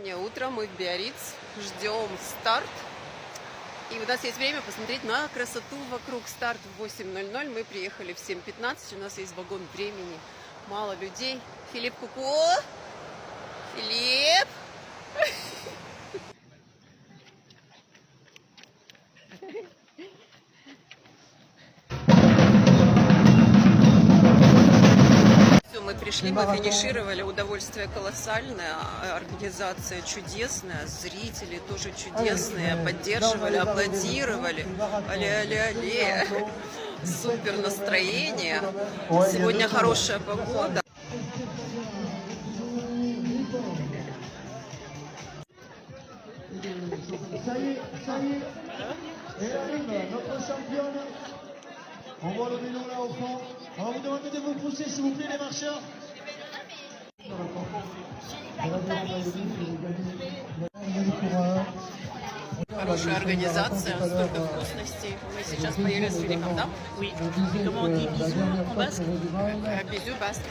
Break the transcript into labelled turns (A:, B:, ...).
A: Утро, мы в Биарриц, ждем старт. И у нас есть время посмотреть на красоту вокруг. Старт в 8:00, мы приехали в 7:15, у нас есть вагон времени, мало людей. Филипп, ку-ку! Филипп! Мы пришли, мы финишировали, удовольствие колоссальное, организация чудесная, зрители тоже чудесные, поддерживали, аплодировали, але-але-але, супер настроение, сегодня хорошая погода.
B: On voit le vélo là au fond. On va vous demander de vous pousser s'il vous plaît les marcheurs.
A: Хорошая организация, столько вкусностей. Мы сейчас поели с Филиппом, да?
C: Oui. Comment on dit bisous en basque?
A: Bisous, basque.